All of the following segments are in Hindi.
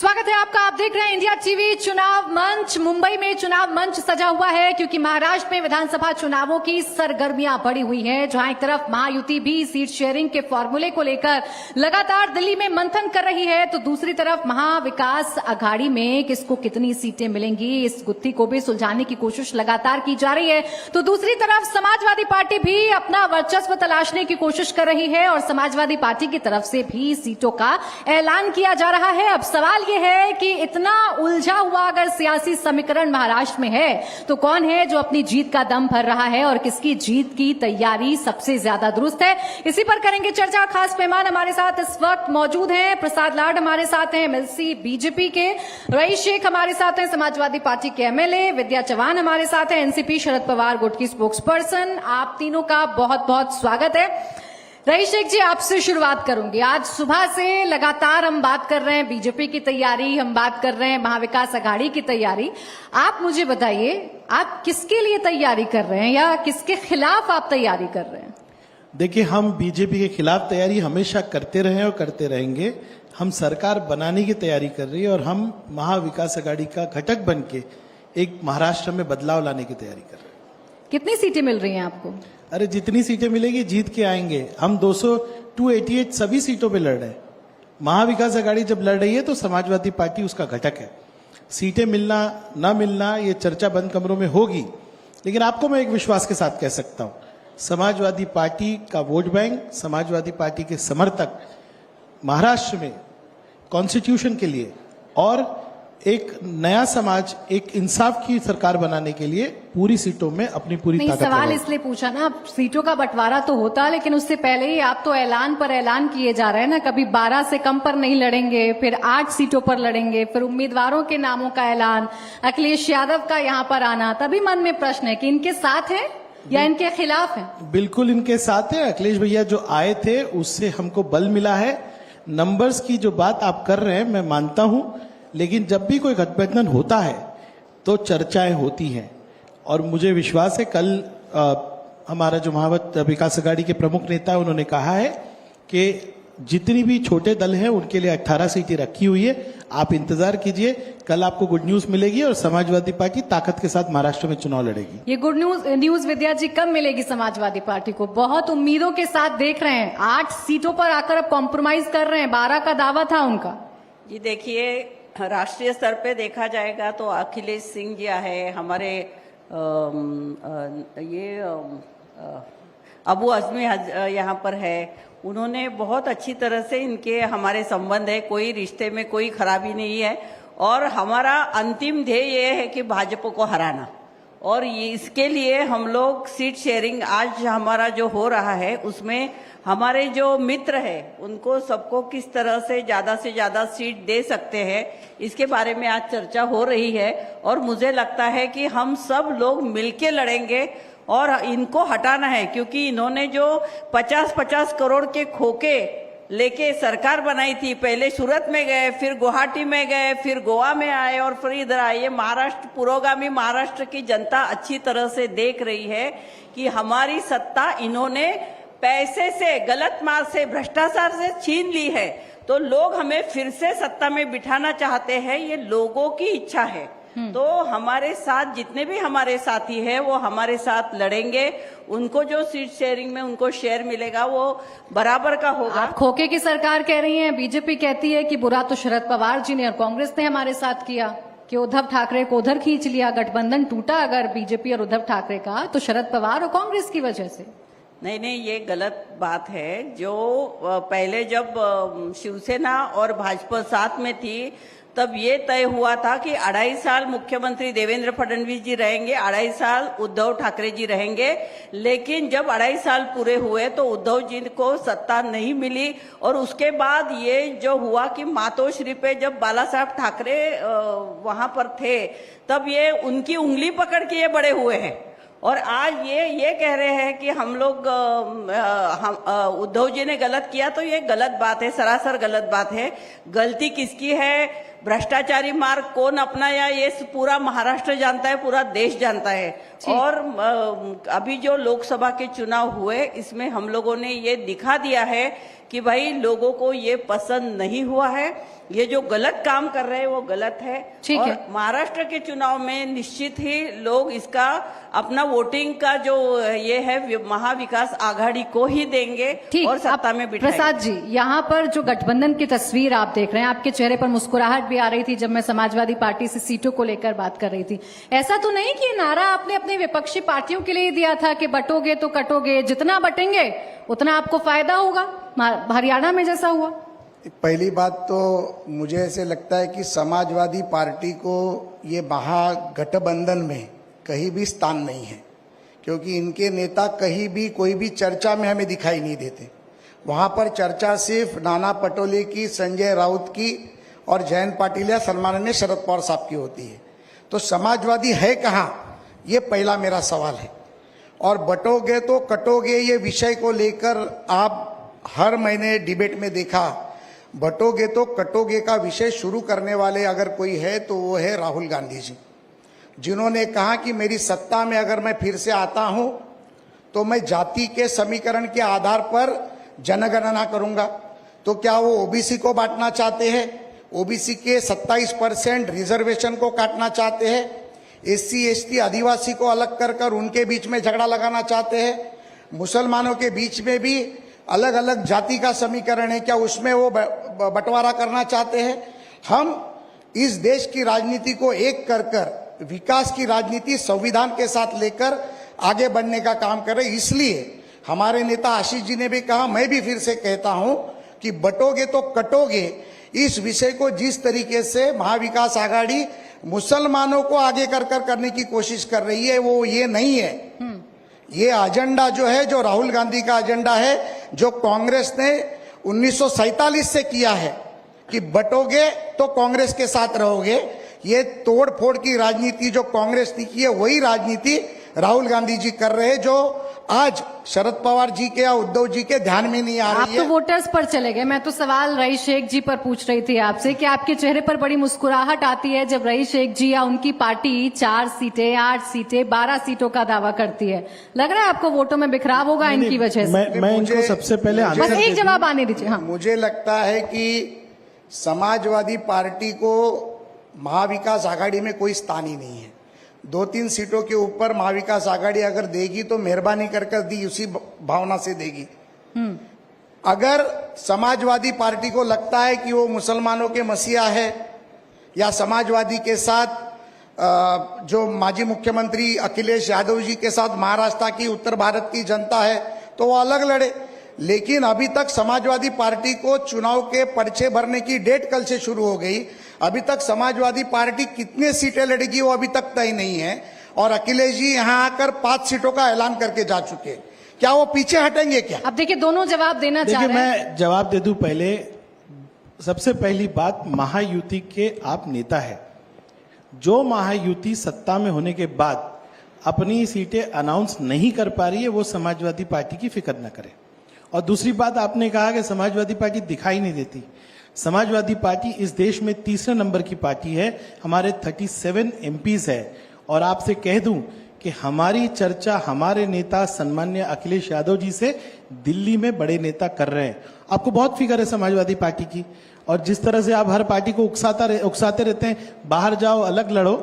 स्वागत है आपका। आप देख रहे हैं इंडिया टीवी। चुनाव मंच मुंबई में चुनाव मंच सजा हुआ है क्योंकि महाराष्ट्र में विधानसभा चुनावों की सरगर्मियां बढ़ी हुई हैं। जहां एक तरफ महायुति भी सीट शेयरिंग के फॉर्मूले को लेकर लगातार दिल्ली में मंथन कर रही है, तो दूसरी तरफ महाविकास अघाड़ी में किसको कितनी सीटें मिलेंगी, इस गुत्थी को भी सुलझाने की कोशिश लगातार की जा रही है। तो दूसरी तरफ समाजवादी पार्टी भी अपना वर्चस्व तलाशने की कोशिश कर रही है और समाजवादी पार्टी की तरफ से भी सीटों का ऐलान किया जा रहा है। अब सवाल ये है कि इतना उलझा हुआ अगर सियासी समीकरण महाराष्ट्र में है तो कौन है जो अपनी जीत का दम भर रहा है और किसकी जीत की तैयारी सबसे ज्यादा दुरुस्त है, इसी पर करेंगे चर्चा। खास मेहमान हमारे साथ इस वक्त मौजूद हैं। प्रसाद लाड हमारे साथ हैं, एमएलसी बीजेपी के। रईस शेख हमारे साथ हैं, समाजवादी पार्टी के एमएलए। विद्या चौहान हमारे साथ हैं, एनसीपी शरद पवार गुट की स्पोक्स पर्सन। आप तीनों का बहुत बहुत स्वागत है। रईस शेख जी, आपसे शुरुआत करूंगी। आज सुबह से लगातार हम बात कर रहे हैं बीजेपी की तैयारी, हम बात कर रहे हैं महाविकास अघाड़ी की तैयारी। आप मुझे बताइए, आप किसके लिए तैयारी कर रहे हैं या किसके खिलाफ आप तैयारी कर रहे हैं? देखिए, हम बीजेपी के खिलाफ तैयारी हमेशा करते रहे और करते रहेंगे। हम सरकार बनाने की तैयारी कर रही है और हम महाविकास अघाड़ी का घटक बन के एक महाराष्ट्र में बदलाव लाने की तैयारी कर रहे हैं। कितनी सीटें मिल रही हैं आपको? अरे, जितनी सीटें मिलेगी जीत के आएंगे हम। 288 सभी सीटों पे लड़ रहे हैं। महाविकास अघाड़ी जब लड़ रही है तो समाजवादी पार्टी उसका घटक है। सीटें मिलना ना मिलना ये चर्चा बंद कमरों में होगी, लेकिन आपको मैं एक विश्वास के साथ कह सकता हूं, समाजवादी पार्टी का वोट बैंक, समाजवादी पार्टी के समर्थक महाराष्ट्र में कॉन्स्टिट्यूशन के लिए और एक नया समाज, एक इंसाफ की सरकार बनाने के लिए पूरी सीटों में अपनी पूरी ताकत लगाएंगे। सवाल इसलिए पूछा ना, सीटों का बंटवारा तो होता, लेकिन उससे पहले ही आप तो ऐलान पर ऐलान किए जा रहे हैं ना। कभी 12 से कम पर नहीं लड़ेंगे, फिर 8 सीटों पर लड़ेंगे, फिर उम्मीदवारों के नामों का ऐलान, अखिलेश यादव का यहाँ पर आना। तभी मन में प्रश्न है कि इनके साथ है या इनके खिलाफ है? बिल्कुल इनके साथ है। अखिलेश भैया जो आए थे उससे हमको बल मिला है। नंबर्स की जो बात आप कर रहे हैं मैं मानता हूं, लेकिन जब भी कोई गठबंधन होता है तो चर्चाएं होती हैं और मुझे विश्वास है कल हमारा जो महाविकास अघाड़ी के प्रमुख नेता है उन्होंने कहा है कि जितनी भी छोटे दल हैं उनके लिए 18 सीटें रखी हुई है। आप इंतजार कीजिए, कल आपको गुड न्यूज मिलेगी और समाजवादी पार्टी ताकत के साथ महाराष्ट्र में चुनाव लड़ेगी। ये गुड न्यूज विद्या जी कब मिलेगी समाजवादी पार्टी को? बहुत उम्मीदों के साथ देख रहे हैं, 8 सीटों पर आकर अब कॉम्प्रोमाइज कर रहे हैं। 12 का दावा था उनका। जी देखिए, राष्ट्रीय स्तर पे देखा जाएगा तो अखिलेश सिंह जी है, हमारे अबू आजमी यहाँ पर है। उन्होंने बहुत अच्छी तरह से इनके हमारे संबंध है, कोई रिश्ते में कोई खराबी नहीं है और हमारा अंतिम ध्येय ये है कि भाजपा को हराना। और इसके लिए हम लोग सीट शेयरिंग आज हमारा जो हो रहा है उसमें हमारे जो मित्र है उनको सबको किस तरह से ज्यादा सीट दे सकते हैं, इसके बारे में आज चर्चा हो रही है। और मुझे लगता है कि हम सब लोग मिलके लड़ेंगे और इनको हटाना है, क्योंकि इन्होंने जो 50-50 करोड़ के खोखे लेके सरकार बनाई थी, पहले सूरत में गए, फिर गुवाहाटी में गए, फिर गोवा में आए और फिर इधर आए। ये महाराष्ट्र, पुरोगामी महाराष्ट्र की जनता अच्छी तरह से देख रही है कि हमारी सत्ता इन्होंने पैसे से, गलत मार्ग से, भ्रष्टाचार से छीन ली है। तो लोग हमें फिर से सत्ता में बिठाना चाहते हैं, ये लोगों की इच्छा है। तो हमारे साथ जितने भी हमारे साथी हैं वो हमारे साथ लड़ेंगे। उनको जो सीट शेयरिंग में उनको शेयर मिलेगा वो बराबर का होगा। आप खोखे की सरकार कह रही हैं, बीजेपी कहती है कि बुरा तो शरद पवार जी ने और कांग्रेस ने हमारे साथ किया कि उद्धव ठाकरे को उधर खींच लिया। गठबंधन टूटा अगर बीजेपी और उद्धव ठाकरे का तो शरद पवार और कांग्रेस की वजह से। नहीं, ये गलत बात है। जो पहले जब शिवसेना और भाजपा साथ में थी तब ये तय हुआ था कि 2.5 साल मुख्यमंत्री देवेंद्र फडणवीस जी रहेंगे, 2.5 साल उद्धव ठाकरे जी रहेंगे। लेकिन जब 2.5 साल पूरे हुए तो उद्धव जी को सत्ता नहीं मिली और उसके बाद ये जो हुआ कि मातोश्री पे जब बाला साहब ठाकरे वहां पर थे तब ये उनकी उंगली पकड़ के ये बड़े हुए हैं। और आज ये कह रहे हैं कि हम लोग उद्धव जी ने गलत किया, तो ये गलत बात है, सरासर गलत बात है। गलती किसकी है, भ्रष्टाचारी मार्ग कौन अपनाया, ये पूरा महाराष्ट्र जानता है, पूरा देश जानता है। और अभी जो लोकसभा के चुनाव हुए इसमें हम लोगों ने ये दिखा दिया है कि भाई लोगों को ये पसंद नहीं हुआ है, ये जो गलत काम कर रहे हैं वो गलत है। ठीक और है। महाराष्ट्र के चुनाव में निश्चित ही लोग इसका अपना वोटिंग का जो ये है महाविकास आघाड़ी को ही देंगे ठीक। और सत्ता अब में बिठाएंगे। प्रसाद जी, यहाँ पर जो गठबंधन की तस्वीर आप देख रहे हैं, आपके चेहरे पर मुस्कुराहट भी आ रही थी जब मैं समाजवादी पार्टी से सीटों को लेकर बात कर रही थी। ऐसा तो नहीं कि नारा आपने अपने विपक्षी पार्टियों के लिए दिया था कि बटोगे तो कटोगे, जितना बटेंगे उतना आपको फायदा होगा, हरियाणा में जैसा हुआ? पहली बात तो मुझे ऐसे लगता है कि समाजवादी पार्टी को ये महागठबंधन में कहीं भी स्थान नहीं है, क्योंकि इनके नेता कहीं भी कोई भी चर्चा में हमें दिखाई नहीं देते। वहां पर चर्चा सिर्फ नाना पटोले की, संजय राउत की और जयंत पाटिल या सम्माननीय शरद पवार साहब की होती है। तो समाजवादी है कहाँ, ये पहला मेरा सवाल है। और बटोगे तो कटोगे ये विषय को लेकर आप हर महीने डिबेट में देखा, बटोगे तो कटोगे का विषय शुरू करने वाले अगर कोई है तो वो है राहुल गांधी जी, जिन्होंने कहा कि मेरी सत्ता में अगर मैं फिर से आता हूं तो मैं जाति के समीकरण के आधार पर जनगणना करूंगा। तो क्या वो ओबीसी को बांटना चाहते हैं? ओबीसी के 27% रिजर्वेशन को काटना चाहते हैं? एससी एसटी आदिवासी को अलग कर कर उनके बीच में झगड़ा लगाना चाहते हैं? मुसलमानों के बीच में भी अलग अलग जाति का समीकरण है, क्या उसमें वो बंटवारा करना चाहते हैं? हम इस देश की राजनीति को एक कर कर विकास की राजनीति संविधान के साथ लेकर आगे बढ़ने का काम कर रहे। इसलिए हमारे नेता आशीष जी ने भी कहा, मैं भी फिर से कहता हूं कि बटोगे तो कटोगे इस विषय को जिस तरीके से महाविकास आघाड़ी मुसलमानों को आगे कर करने की कोशिश कर रही है वो ये नहीं है। ये एजेंडा जो है, जो राहुल गांधी का एजेंडा है, जो कांग्रेस ने 1947 से किया है कि बटोगे तो कांग्रेस के साथ रहोगे, ये तोड़ फोड़ की राजनीति जो कांग्रेस ने की है वही राजनीति राहुल गांधी जी कर रहे हैं, जो आज शरद पवार जी के या उद्धव जी के ध्यान में नहीं आ आप रही तो है। वोटर्स पर चले गए। मैं तो सवाल रईस शेख जी पर पूछ रही थी आपसे कि आपके चेहरे पर बड़ी मुस्कुराहट आती है जब रईस शेख जी या उनकी पार्टी 4 सीटें, 8 सीटें, 12 सीटों का दावा करती है। लग रहा है आपको वोटों में बिखराव होगा इनकी वजह से? मैं इनको सबसे पहले बस एक जवाब आने दीजिए। हाँ, मुझे लगता है कि समाजवादी पार्टी को महाविकास आघाड़ी में कोई स्थान ही नहीं है। 2-3 सीटों के ऊपर महाविकास आघाड़ी अगर देगी तो मेहरबानी कर दी उसी भावना से देगी। अगर समाजवादी पार्टी को लगता है कि वो मुसलमानों के मसीहा है या समाजवादी के साथ जो माजी मुख्यमंत्री अखिलेश यादव जी के साथ महाराष्ट्र की, उत्तर भारत की जनता है, तो वो अलग लड़े। लेकिन अभी तक समाजवादी पार्टी को चुनाव के पर्चे भरने की डेट कल से शुरू हो गई। अभी तक समाजवादी पार्टी कितने सीटें लड़ेगी वो अभी तक तय नहीं है। और अखिलेश जी यहां आकर 5 सीटों का ऐलान करके जा चुके। क्या वो पीछे हटेंगे क्या? अब देखिए दोनों जवाब देना चाह देखिए, रहे हैं। मैं जवाब दे दूं। पहले सबसे पहली बात, महायुति के आप नेता है। जो महायुति सत्ता में होने के बाद अपनी सीटें अनाउंस नहीं कर पा रही है वो समाजवादी पार्टी की फिक्र न करे। और दूसरी बात, आपने कहा कि समाजवादी पार्टी दिखाई नहीं देती। समाजवादी पार्टी इस देश में 3रे नंबर की पार्टी है। हमारे 37 एमपीज है। और आपसे कह दूं कि हमारी चर्चा हमारे नेता सम्मान्य अखिलेश यादव जी से दिल्ली में बड़े नेता कर रहे हैं। आपको बहुत फिक्र है समाजवादी पार्टी की। और जिस तरह से आप हर पार्टी को उकसाते रहते हैं, बाहर जाओ, अलग लड़ो।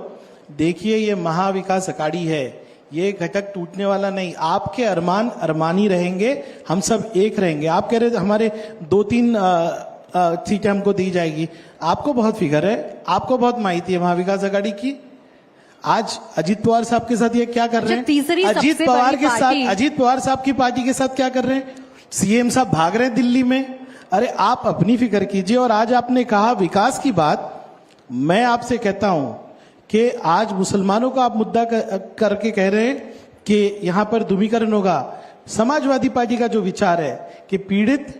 देखिए, ये महाविकास अघाड़ी है, ये घटक टूटने वाला नहीं। आपके अरमान अरमानी रहेंगे, हम सब एक रहेंगे। आप कह रहे हमारे 2-3 सीटें हमको दी जाएगी। आपको बहुत फिक्र है, आपको बहुत माहिती है महाविकास अघाड़ी की। आज अजीत पवार साहब के साथ ये क्या कर रहे हैं? तीसरी अजीत सबसे पवार बड़ी के साथ, पार्टी। अजीत पवार साहब की पार्टी के साथ क्या कर रहे हैं? सीएम साहब भाग रहे हैं दिल्ली में। अरे आप अपनी फिक्र कीजिए। और आज आपने कहा विकास की बात, मैं आपसे कहता हूं कि आज मुसलमानों का आप मुद्दा करके कह रहे हैं कि यहां पर ध्रुवीकरण होगा। समाजवादी पार्टी का जो विचार है कि पीड़ित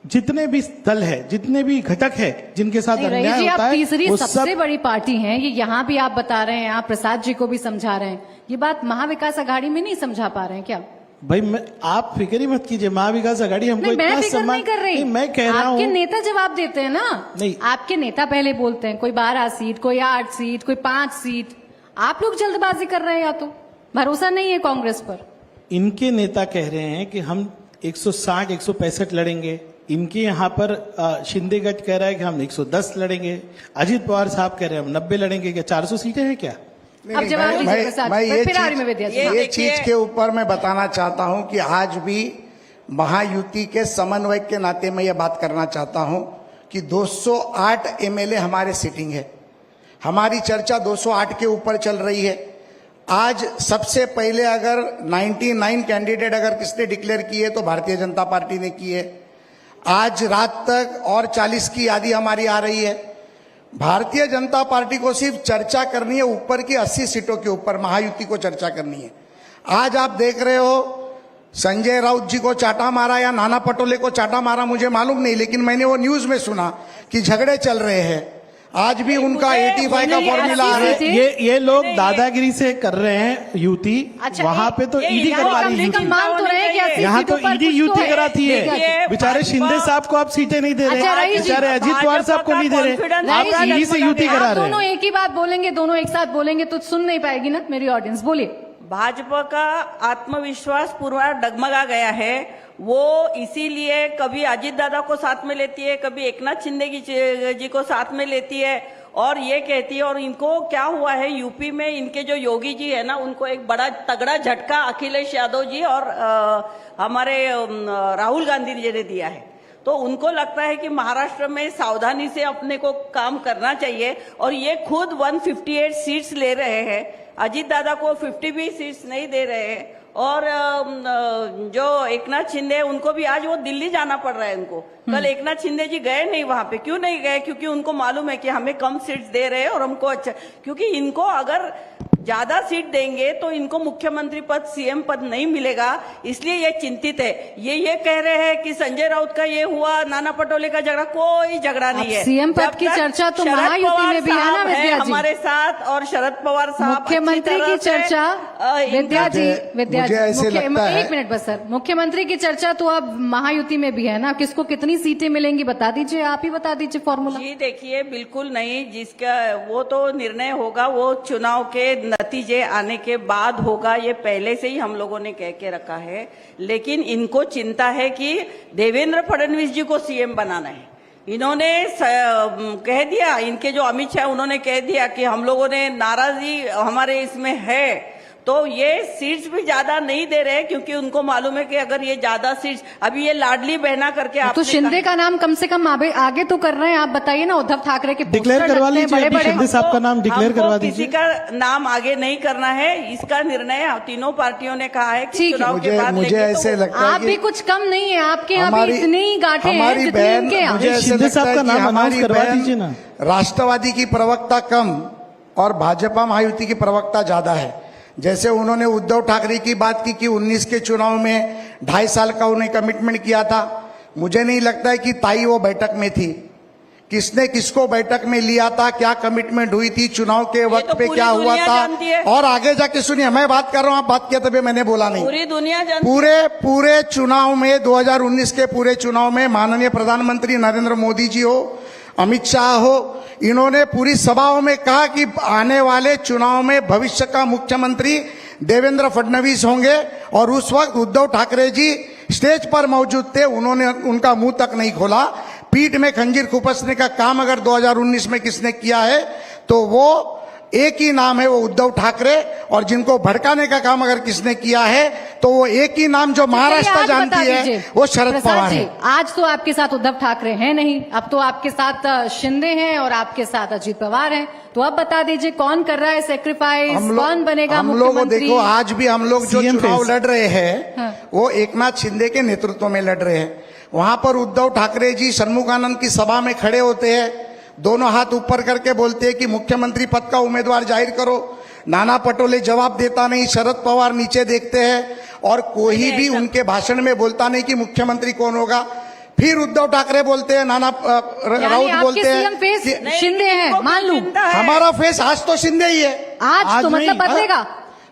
जितने भी दल है, जितने भी घटक है जिनके साथ रईस अन्याय जी, होता आप है, तीसरी वो सबसे सब बड़ी पार्टी हैं, ये यहाँ भी आप बता रहे हैं, आप प्रसाद जी को भी समझा रहे हैं। ये बात महाविकास अघाड़ी में नहीं समझा पा रहे हैं क्या? भाई आप फिक्र ही मत कीजिए। महाविकास अघाड़ी हमको नहीं, मैं इतना फिक्र नहीं कर रही। मैं कह रहा आपके हूं, नेता जवाब देते हैं ना। नहीं, आपके नेता पहले बोलते हैं, कोई 12 सीट, कोई 8 सीट, कोई 5 सीट। आप लोग जल्दबाजी कर रहे हैं, या तो भरोसा नहीं है कांग्रेस पर। इनके नेता कह रहे हैं कि हम 160, 165 लड़ेंगे, इनके यहाँ पर शिंदे गट कह रहा है कि हम 110 लड़ेंगे, अजित पवार साहब कह रहे हैं हम 90 लड़ेंगे। क्या 400 सीटें हैं क्या? अब जवाब दीजिए प्रसाद, फिर आ रही मैं विद्या जी। ये चीज के ऊपर मैं बताना चाहता हूं कि आज भी महायुति के समन्वय के नाते मैं ये बात करना चाहता हूं कि 208 एमएलए हमारे सिटिंग है। हमारी चर्चा 208 के ऊपर चल रही है। आज सबसे पहले अगर 99 कैंडिडेट अगर किसने डिक्लेयर किए तो भारतीय जनता पार्टी ने किए। आज रात तक और 40 की यादी हमारी आ रही है। भारतीय जनता पार्टी को सिर्फ चर्चा करनी है ऊपर की 80 सीटों के ऊपर, महायुति को चर्चा करनी है। आज आप देख रहे हो संजय राउत जी को चाटा मारा या नाना पटोले को चाटा मारा मुझे मालूम नहीं, लेकिन मैंने वो न्यूज में सुना कि झगड़े चल रहे हैं। आज भी उनका 85 का फॉर्मूला है। ये लोग दादागिरी से कर रहे हैं युति। अच्छा, वहां पे तो ईडी करवा रही है। मान तो रहे हैं कि 80 यहाँ तो सीटों पर ईडी कुछ युति तो है। कराती है। बेचारे शिंदे साहब को आप सीटें नहीं दे रहे, अच्छा, रईस जी, बेचारे अजित पवार साहब को नहीं दे रहे, आप ईडी से युति करा आप रहे दोनों हैं। एक ही बात बोलेंगे, दोनों एक साथ बोलेंगे तो सुन नहीं पाएगी ना मेरी ऑडियंस। बोलिए। भाजपा का आत्मविश्वास पूरा डगमगा गया है। वो इसीलिए कभी अजित दादा को साथ में लेती है, कभी एकनाथ शिंदे जी को साथ में लेती है और ये कहती है। और इनको क्या हुआ है यूपी में, इनके जो योगी जी है ना, उनको एक बड़ा तगड़ा झटका अखिलेश यादव जी और हमारे राहुल गांधी जी ने दिया है। तो उनको लगता है कि महाराष्ट्र में सावधानी से अपने को काम करना चाहिए और ये खुद 158 सीट्स ले रहे हैं। अजित दादा को 50 भी सीट्स नहीं दे रहे हैं। और जो एकनाथ शिंदे उनको भी आज वो दिल्ली जाना पड़ रहा है उनको। कल एकनाथ शिंदे जी गए नहीं वहां पे। क्यों नहीं गए? क्योंकि उनको मालूम है कि हमें कम सीट्स दे रहे हैं और हमको अच्छा, क्योंकि इनको अगर ज्यादा सीट देंगे तो इनको मुख्यमंत्री पद, सीएम पद नहीं मिलेगा, इसलिए ये चिंतित है। ये कह रहे हैं कि संजय राउत का ये हुआ, नाना पटोले का झगड़ा, कोई झगड़ा नहीं है। सीएम पद की चर्चा तो महायुति में भी है ना विद्या जी हमारे साथ, और शरद पवार साहब मुख्यमंत्री की चर्चा। विद्या जी, मुझे ऐसे लगता है, एक मिनट बस सर, मुख्यमंत्री की चर्चा तो अब महायुति में भी है ना। किसको कितनी सीटें मिलेंगी बता दीजिए, आप ही बता दीजिए फॉर्मूला। जी देखिए, बिल्कुल नहीं, जिसका वो तो निर्णय होगा वो चुनाव के नतीजे आने के बाद होगा। ये पहले से ही हम लोगों ने कह के रखा है। लेकिन इनको चिंता है कि देवेंद्र फडणवीस जी को सीएम बनाना है। इन्होंने कह दिया, इनके जो अमित शाह उन्होंने कह दिया कि हम लोगों ने नाराजगी हमारे इसमें है, तो ये सीट्स भी ज्यादा नहीं दे रहे क्योंकि उनको मालूम है कि अगर ये ज्यादा सीट्स, अभी ये लाडली बहना करके तो शिंदे का नाम कम से कम आगे तो कर रहे हैं। आप बताइए ना, उद्धव ठाकरे के डिक्लेयर करवा लीजिए, अभी शिंदे साहब का नाम डिक्लेयर करवा दीजिए। किसी का नाम आगे नहीं करना है, इसका निर्णय तीनों पार्टियों ने कहा है कि चुनाव के बाद मुझे ऐसे लगता है आप भी कुछ कम नहीं है, आपके यहाँ भी इतनी गांठें हैं जितनी इनके यहाँ। मुझे ऐसे शिंदे साहब लगता का है कि नाम अनाउंस हमारी करवा बहन दीजिए ना। राष्ट्रवादी की प्रवक्ता कम और भाजपा महायुति की प्रवक्ता ज्यादा है। जैसे उन्होंने उद्धव ठाकरे की बात की कि 19 के चुनाव में 2.5 साल का उन्हें कमिटमेंट किया था। मुझे नहीं लगता है कि ताई वो बैठक में थी। किसने किसको बैठक में लिया था, क्या कमिटमेंट हुई थी, चुनाव के वक्त पे क्या हुआ था, और आगे जाके सुनिए, मैं बात कर रहा हूं, आप बात किया तभी मैंने बोला नहीं। पूरी दुनिया जानती है। पूरे चुनाव में 2019 के पूरे चुनाव में माननीय प्रधानमंत्री नरेंद्र मोदी जी हो, अमित शाह हो, इन्होंने पूरी सभाओं में कहा कि आने वाले चुनाव में भविष्य का मुख्यमंत्री देवेंद्र फडणवीस होंगे। और उस वक्त उद्धव ठाकरे जी स्टेज पर मौजूद थे, उन्होंने उनका मुंह तक नहीं खोला। पीठ में खंजीर खुपसने का काम अगर 2019 में किसने किया है तो वो एक ही नाम है, वो उद्धव ठाकरे। और जिनको भड़काने का काम अगर किसने किया है तो वो एक ही नाम जो महाराष्ट्र जानती है वो शरद पवार है। आज तो आपके साथ उद्धव ठाकरे हैं नहीं, अब तो आपके साथ शिंदे हैं और आपके साथ अजित पवार हैं। तो अब बता दीजिए कौन कर रहा है सेक्रीफाइस, कौन बनेगा मुख्यमंत्री? हम लोग देखो, आज भी हम लोग जो चुनाव लड़ रहे हैं वो एकनाथ शिंदे के नेतृत्व में लड़ रहे हैं। वहां पर उद्धव ठाकरे जी सन्मुखानंद की सभा में खड़े होते हैं, दोनों हाथ ऊपर करके बोलते हैं कि मुख्यमंत्री पद का उम्मीदवार जाहिर करो। नाना पटोले जवाब देता नहीं, शरद पवार नीचे देखते हैं और कोई भी उनके भाषण में बोलता नहीं कि मुख्यमंत्री कौन होगा। फिर उद्धव ठाकरे बोलते हैं, नाना राउत बोलते हैं शिंदे हैं, मान लूं हमारा फेस आज तो शिंदे ही है। आज तो मतलब बदलेगा।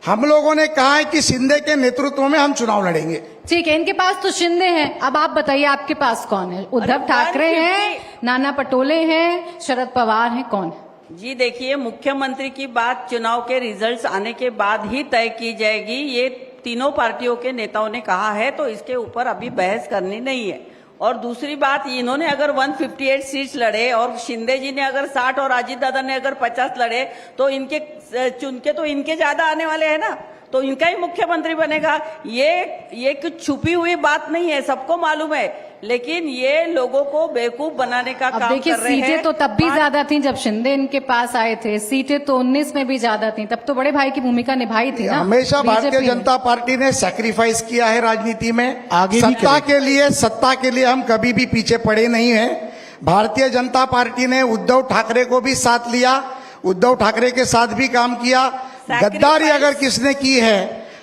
हम लोगों ने कहा है कि शिंदे के नेतृत्व में हम चुनाव लड़ेंगे। ठीक है, इनके पास तो शिंदे हैं, अब आप बताइए आपके पास कौन है? उद्धव ठाकरे हैं, नाना पटोले हैं, शरद पवार हैं, कौन है? जी देखिए, मुख्यमंत्री की बात चुनाव के रिजल्ट्स आने के बाद ही तय की जाएगी। ये तीनों पार्टियों के नेताओं ने कहा है, तो इसके ऊपर अभी बहस करनी नहीं है। और दूसरी बात, इन्होंने अगर 158 सीट्स लड़े और शिंदे जी ने अगर 60 और अजीत दादा ने अगर 50 लड़े तो इनके चुन के तो इनके ज्यादा आने वाले हैं ना, तो इनका ही मुख्यमंत्री बनेगा। ये कुछ छुपी हुई बात नहीं है, सबको मालूम है, लेकिन ये लोगों को बेवकूफ बनाने का अब काम देखिए, कर रहे हैं। सीटें तो तब भी ज्यादा थी जब शिंदे इनके पास आए थे, सीटें तो 19 में भी ज्यादा थी, तब तो बड़े भाई की भूमिका निभाई थी ना। हमेशा भारतीय बीजेपी ने। जनता पार्टी ने सैक्रिफाइस किया है राजनीति में, आगे भी सत्ता के लिए हम कभी भी पीछे पड़े नहीं हैं। भारतीय जनता पार्टी ने उद्धव ठाकरे को भी साथ लिया, उद्धव ठाकरे के साथ भी काम किया। गद्दारी अगर किसने की है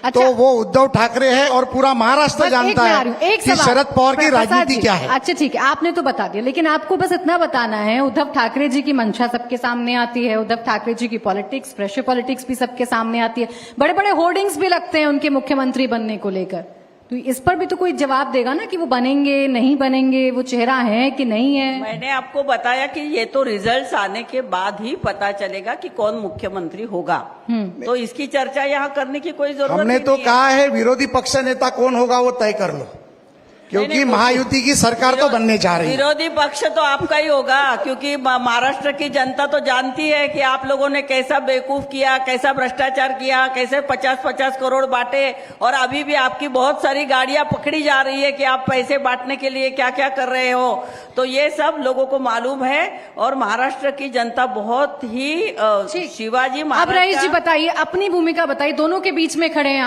अच्छा, तो वो उद्धव ठाकरे है और पूरा महाराष्ट्र जानता है कि शरद पवार की राजनीति क्या है। अच्छा ठीक है, आपने तो बता दिया, लेकिन आपको बस इतना बताना है, उद्धव ठाकरे जी की मंशा सबके सामने आती है, उद्धव ठाकरे जी की पॉलिटिक्स, प्रेशर पॉलिटिक्स भी सबके सामने आती है, बड़े बड़े होर्डिंग्स भी लगते हैं उनके मुख्यमंत्री बनने को लेकर, तो इस पर भी तो कोई जवाब देगा ना कि वो बनेंगे नहीं बनेंगे, वो चेहरा है कि नहीं है। मैंने आपको बताया कि ये तो रिजल्ट्स आने के बाद ही पता चलेगा कि कौन मुख्यमंत्री होगा, तो इसकी चर्चा यहाँ करने की कोई जरूरत हमने नहीं तो है। कहा है विरोधी पक्ष नेता कौन होगा वो तय कर लो, क्योंकि नहीं, महायुति की सरकार तो बनने जा रही है। विरोधी पक्ष तो आपका ही होगा, क्योंकि महाराष्ट्र की जनता तो जानती है कि आप लोगों ने कैसा बेवकूफ किया, कैसा भ्रष्टाचार किया, कैसे 50-50 करोड़ बांटे, और अभी भी आपकी बहुत सारी गाड़ियां पकड़ी जा रही है कि आप पैसे बांटने के लिए क्या क्या कर रहे हो, तो ये सब लोगों को मालूम है। और महाराष्ट्र की जनता बहुत ही शिवाजी अब महाराज रईस जी का- बताइए, अपनी भूमिका बताइए, दोनों के बीच में खड़े हैं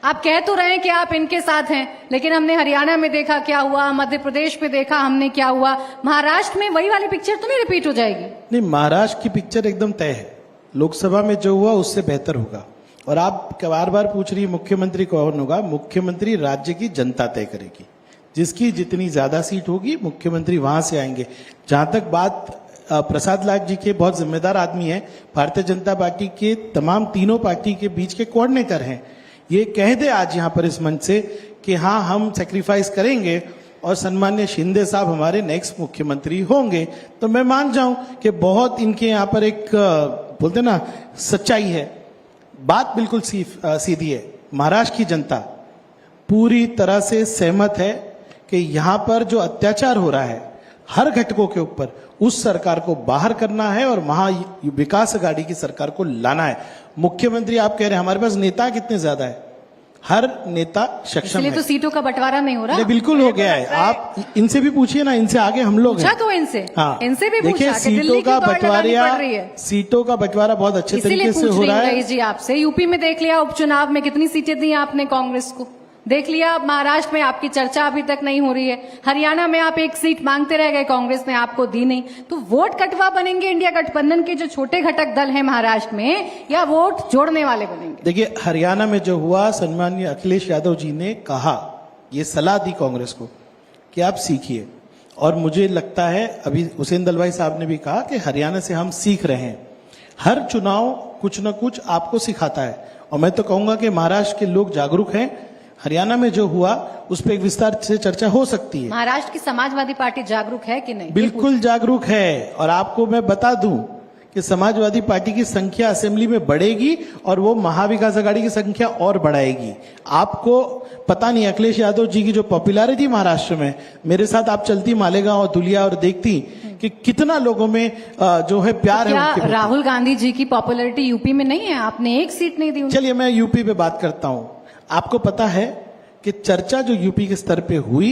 आप कह तो रहे हैं कि आप इनके साथ हैं, लेकिन हमने हरियाणा में देखा क्या हुआ, मध्य प्रदेश में देखा हमने क्या हुआ, महाराष्ट्र में वही वाली पिक्चर तो नहीं रिपीट हो जाएगी? नहीं, महाराष्ट्र की पिक्चर एकदम तय है, लोकसभा में जो हुआ उससे बेहतर होगा। और आप बार बार पूछ रही मुख्यमंत्री कौन होगा, मुख्यमंत्री राज्य की जनता तय करेगी, जिसकी जितनी ज्यादा सीट होगी मुख्यमंत्री वहां से आएंगे। जहां तक बात प्रसाद लाल जी के, बहुत जिम्मेदार आदमी है, भारतीय जनता पार्टी के तमाम तीनों पार्टी के बीच के कोऑर्डिनेटर हैं, ये कह दे आज यहाँ पर इस मंच से कि हाँ हम सेक्रीफाइस करेंगे और सम्मान्य शिंदे साहब हमारे नेक्स्ट मुख्यमंत्री होंगे, तो मैं मान जाऊं कि बहुत इनके यहाँ पर एक बोलते ना सच्चाई है। बात बिल्कुल सीधी है, महाराष्ट्र की जनता पूरी तरह से सहमत है कि यहाँ पर जो अत्याचार हो रहा है हर घटकों के ऊपर, उस सरकार को बाहर करना है और महा विकास आघाड़ी की सरकार को लाना है। मुख्यमंत्री आप कह रहे हैं हमारे पास नेता कितने ज्यादा है, हर नेता सक्षम इसलिए है। तो सीटों का बंटवारा नहीं हो रहा। नहीं, बिल्कुल हो गया है, आप इनसे भी पूछिए ना, इनसे आगे हम लोग पूछा हैं। तो इनसे, हाँ, इनसे भी देखिए पूछा कि दिल्ली की दौड़ लगानी पड़ रही है। सीटों का बंटवारा बहुत अच्छे इसीलिए तरीके से पूछ हो रही रहा हूँ है। रईस जी आपसे, यूपी में देख लिया उपचुनाव में कितनी सीटें दी आपने कांग्रेस को, देख लिया। अब महाराष्ट्र में आपकी चर्चा अभी तक नहीं हो रही है, हरियाणा में आप एक सीट मांगते रह गए, कांग्रेस ने आपको दी नहीं, तो वोट कटवा बनेंगे इंडिया गठबंधन के जो छोटे घटक दल है महाराष्ट्र में, या वोट जोड़ने वाले बनेंगे? देखिए, हरियाणा में जो हुआ, सम्माननीय अखिलेश यादव जी ने कहा, ये सलाह दी कांग्रेस को कि आप सीखिए, और मुझे लगता है अभी हुसैन दलवाई साहब ने भी कहा कि हरियाणा से हम सीख रहे हैं। हर चुनाव कुछ न कुछ आपको सिखाता है, और मैं तो कहूंगा कि महाराष्ट्र के लोग जागरूक हैं। हरियाणा में जो हुआ उस पर एक विस्तार से चर्चा हो सकती है। महाराष्ट्र की समाजवादी पार्टी जागरूक है कि नहीं? बिल्कुल जागरूक है, और आपको मैं बता दूं कि समाजवादी पार्टी की संख्या असेंबली में बढ़ेगी और वो महाविकास आघाड़ी की संख्या और बढ़ाएगी। आपको पता नहीं, अखिलेश यादव जी की जो पॉपुलैरिटी महाराष्ट्र में, मेरे साथ आप चलती मालेगांव और धुलिया और देखती कि कितना लोगों में जो है प्यार है क्या उनके प्रति। राहुल गांधी जी की पॉपुलैरिटी यूपी में नहीं है? आपने एक सीट नहीं दी उनको। चलिए मैं यूपी पे बात करता हूं। आपको पता है कि चर्चा जो यूपी के स्तर पे हुई,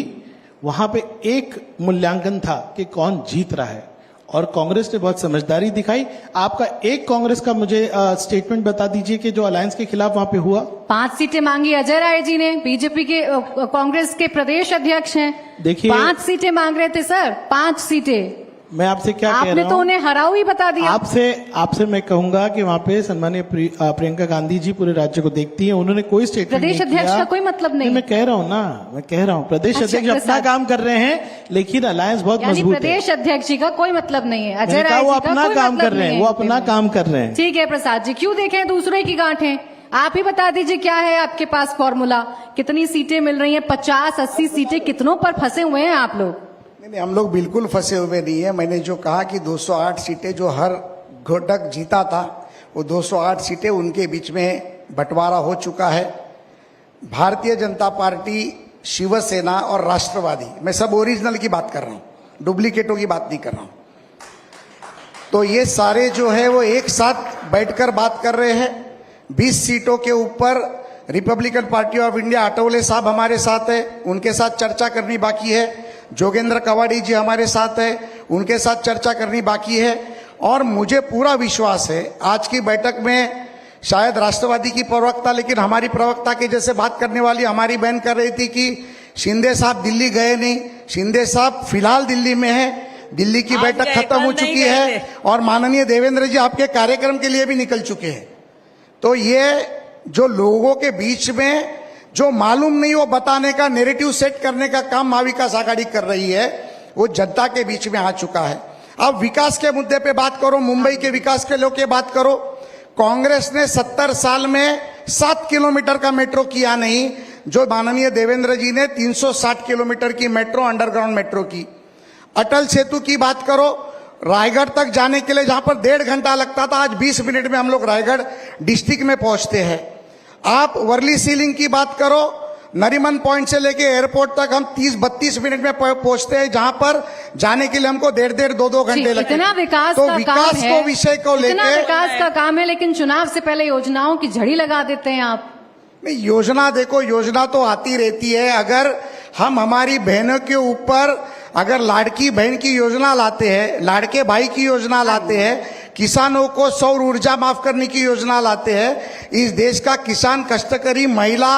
वहां पे एक मूल्यांकन था कि कौन जीत रहा है, और कांग्रेस ने बहुत समझदारी दिखाई। आपका एक कांग्रेस का मुझे स्टेटमेंट बता दीजिए कि जो अलायंस के खिलाफ वहां पे हुआ। 5 सीटें मांगी अजय राय जी ने, बीजेपी के कांग्रेस के प्रदेश अध्यक्ष हैं। देखिए, 5 सीटें मांग रहे थे सर, 5 सीटें। मैं आपसे क्या कह आपने रहा तो हूं, उन्हें हराऊ ही बता दिया। आपसे मैं कहूंगा कि वहां पे सम्मानीय प्रियंका गांधी जी पूरे राज्य को देखती हैं, उन्होंने कोई स्टेटमेंट प्रदेश नहीं अध्यक्ष किया। का कोई मतलब नहीं। मैं कह रहा हूं ना, मैं कह रहा हूं प्रदेश अच्छा, अध्यक्ष अपना प्रसाद। काम कर रहे हैं, लेकिन अलायंस बहुत यानी मजबूत है। प्रदेश अध्यक्ष जी का कोई मतलब नहीं है, अजय मैंने कहा राय वो जी का अपना कोई काम मतलब कर रहे नहीं हैं, है। वो अपना काम कर रहे हैं। ठीक है प्रसाद जी, क्यों देखें दूसरे की गांठें? आप ही बता दीजिए क्या है आपके पास फॉर्मूला, कितनी सीटें मिल रही हैं? 50-80 सीटें, कितनों पर फंसे हुए हैं आप लोग? नहीं, हम लोग बिल्कुल फंसे हुए नहीं है। मैंने जो कहा कि 208 सीटें जो हर घटक जीता था, वो 208 सीटें उनके बीच में बंटवारा हो चुका है। भारतीय जनता पार्टी शिवसेना और राष्ट्रवादी, मैं सब ओरिजिनल की बात कर रहा हूं, डुप्लीकेटों की बात नहीं कर रहा हूं, तो ये सारे जो है वो एक साथ बैठकर बात कर रहे हैं। 20 सीटों के ऊपर रिपब्लिकन पार्टी ऑफ इंडिया अटोले साहब हमारे साथ है, उनके साथ चर्चा करनी बाकी है। जोगेंद्र कवाड़ी जी हमारे साथ है, उनके साथ चर्चा करनी बाकी है। और मुझे पूरा विश्वास है आज की बैठक में शायद राष्ट्रवादी की प्रवक्ता, लेकिन हमारी प्रवक्ता के जैसे बात करने वाली हमारी बहन कर रही थी कि शिंदे साहब दिल्ली गए नहीं। शिंदे साहब फिलहाल दिल्ली में है, दिल्ली की बैठक खत्म हो चुकी है और माननीय देवेंद्र जी आपके कार्यक्रम के लिए भी निकल चुके हैं। तो ये जो लोगों के बीच में जो मालूम नहीं वो बताने का, नैरेटिव सेट करने का काम महाविकास आघाड़ी कर रही है, वो जनता के बीच में आ चुका है। अब विकास के मुद्दे पे बात करो, मुंबई के विकास के लोग के बात करो। कांग्रेस ने 70 साल में 7 किलोमीटर का मेट्रो किया नहीं, जो माननीय देवेंद्र जी ने 360 किलोमीटर की मेट्रो, अंडरग्राउंड मेट्रो की। अटल सेतु की बात करो, रायगढ़ तक जाने के लिए जहां पर 1.5 घंटा लगता था, आज 20 मिनट में हम लोग रायगढ़ डिस्ट्रिक्ट में पहुंचते हैं। आप वर्ली सीलिंग की बात करो, नरीमन पॉइंट से लेके एयरपोर्ट तक हम 30-32 मिनट में पहुंचते हैं, जहां पर जाने के लिए हमको 1.5 2 घंटे लगते हैं। इतना विकास तो का विकास काम है, को विषय को इतना लेके विकास का काम है, लेकिन चुनाव से पहले योजनाओं की झड़ी लगा देते हैं आप। नहीं, योजना देखो, योजना तो आती रहती है। अगर हम हमारी बहनों के ऊपर अगर लाड़की बहन की योजना लाते हैं, लाड़के भाई की योजना लाते हैं, किसानों को सौर ऊर्जा माफ करने की योजना लाते हैं, इस देश का किसान, कष्टकरी, महिला,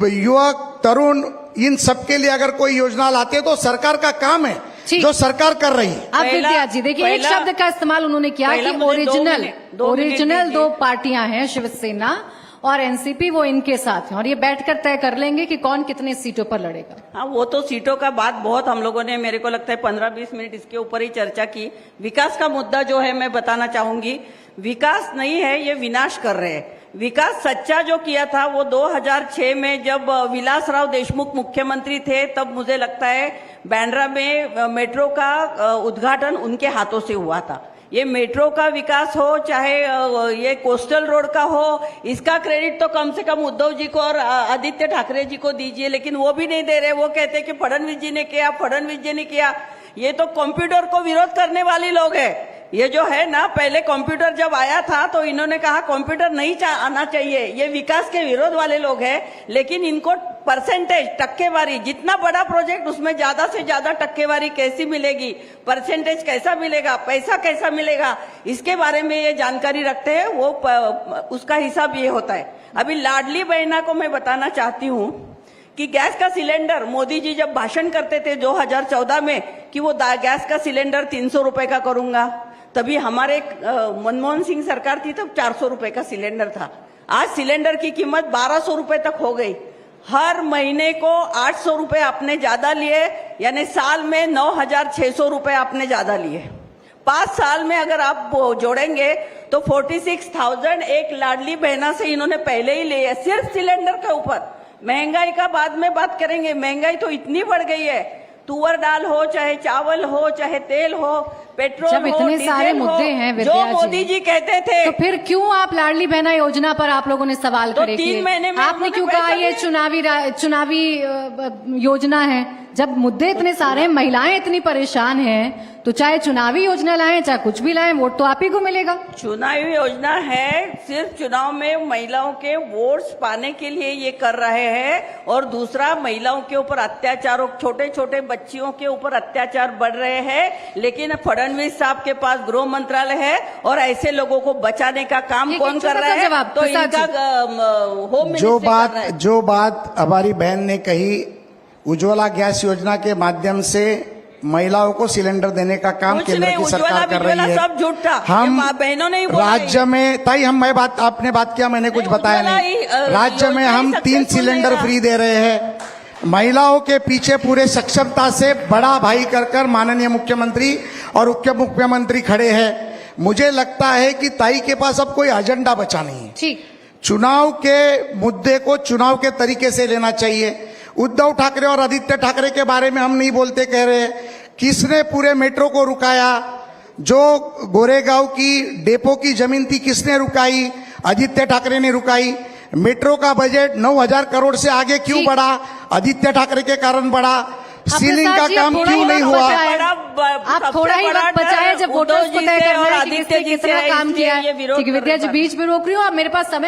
युवक, तरुण, इन सबके लिए अगर कोई योजना लाते हैं तो सरकार का काम है, ठीक। जो सरकार कर रही है। अब विद्या जी देखिए, एक शब्द का इस्तेमाल उन्होंने किया कि ओरिजिनल दो पार्टियां हैं, शिवसेना और एनसीपी, वो इनके साथ हैं और ये बैठकर तय कर लेंगे कि कौन कितने सीटों पर लड़ेगा। हाँ, वो तो सीटों का बात बहुत हम लोगों ने, मेरे को लगता है 15-20 मिनट इसके ऊपर ही चर्चा की। विकास का मुद्दा जो है मैं बताना चाहूंगी, विकास नहीं है, ये विनाश कर रहे हैं। विकास सच्चा जो किया था वो 2006 में जब विलासराव देशमुख मुख्यमंत्री थे, तब मुझे लगता है बांद्रा में मेट्रो का उद्घाटन उनके हाथों से हुआ था। ये मेट्रो का विकास हो चाहे ये कोस्टल रोड का हो, इसका क्रेडिट तो कम से कम उद्धव जी को और आदित्य ठाकरे जी को दीजिए, लेकिन वो भी नहीं दे रहे। वो कहते कि फडणवीस जी ने किया, फडणवीस जी ने किया। ये तो कंप्यूटर को विरोध करने वाले लोग हैं। ये जो है ना, पहले कंप्यूटर जब आया था तो इन्होंने कहा कंप्यूटर नहीं आना चाहिए, ये विकास के विरोध वाले लोग हैं। लेकिन इनको परसेंटेज, टक्केवारी, जितना बड़ा प्रोजेक्ट उसमें ज्यादा से ज्यादा टक्केवारी कैसी मिलेगी, परसेंटेज कैसा मिलेगा, पैसा कैसा मिलेगा, इसके बारे में ये जानकारी रखते हैं। वो उसका हिसाब ये होता है। अभी लाडली बहना को मैं बताना चाहती हूँ कि गैस का सिलेंडर, मोदी जी जब भाषण करते थे 2014 में कि वो गैस का सिलेंडर 300 रुपए का करूंगा, तभी हमारे मनमोहन सिंह सरकार थी, तब 400 रुपए का सिलेंडर था। आज सिलेंडर की कीमत 1200 रुपए तक हो गई। हर महीने को 800 रुपए आपने ज्यादा लिए, यानी साल में 9600 रुपए आपने ज्यादा लिए। 5 साल में अगर आप जोड़ेंगे तो 46,000 एक लाडली बहना से इन्होंने पहले ही लिए, सिर्फ सिलेंडर के ऊपर। महंगाई का बाद में बात करेंगे, महंगाई तो इतनी बढ़ गई है, तुअर दाल हो, चाहे चावल हो, चाहे तेल हो, पेट्रोल जब इतने सारे मुद्दे हैं जो मोदी जी कहते थे, तो फिर क्यों आप लाडली बहना योजना पर आप लोगों ने सवाल तो खड़े किए? 3 महीने में आपने क्यों कहा ये चुनावी योजना है? जब मुद्दे इतने सारे हैं, महिलाएं इतनी परेशान हैं, तो चाहे चुनावी योजना लाएं चाहे कुछ भी लाएं, वोट तो आप ही को मिलेगा। चुनावी योजना है, सिर्फ चुनाव में महिलाओं के वोट्स पाने के लिए ये कर रहे हैं। और दूसरा, महिलाओं के ऊपर अत्याचार, छोटे छोटे बच्चियों के ऊपर अत्याचार बढ़ रहे हैं, लेकिन फडणवीस साहब के पास गृह मंत्रालय है और ऐसे लोगों को बचाने का काम कौन कर रहा है? तो इनका होम मिनिस्ट्री जो बात हमारी बहन ने कही, उज्ज्वला गैस योजना के माध्यम से महिलाओं को सिलेंडर देने का काम केंद्र की सरकार कर रही है। सब झूठा, हम बहनों ने राज्य में ताई हम आपने बात किया, मैंने कुछ बताया नहीं। राज्य में हम 3 सिलेंडर फ्री दे रहे हैं। महिलाओं के पीछे पूरे सक्षमता से बड़ा भाई कर माननीय मुख्यमंत्री और उप मुख्यमंत्री खड़े हैं। मुझे लगता है कि ताई के पास अब कोई एजेंडा बचा नहीं है। ठीक, चुनाव के मुद्दे को चुनाव के तरीके से लेना चाहिए। उद्धव ठाकरे और आदित्य ठाकरे के बारे में हम नहीं बोलते, कह रहे हैं किसने पूरे मेट्रो को रुकाया? जो गोरेगांव की डेपो की जमीन थी किसने रुकाई? आदित्य ठाकरे ने रुकाई। मेट्रो का बजट 9,000 करोड़ से आगे क्यों जी। बढ़ा? आदित्य ठाकरे के कारण बढ़ा। सीलिंग का प्रसाद जी, काम थोड़ा क्यों ही नहीं वक्त हुआ? बचा है। आप थोड़ा ही वक्त बचाए जब वोटर्स को तय करना है कि किसने कितना काम किया है। ठीक है विद्या जी, बीच में रोक रही हूँ, अब मेरे पास समय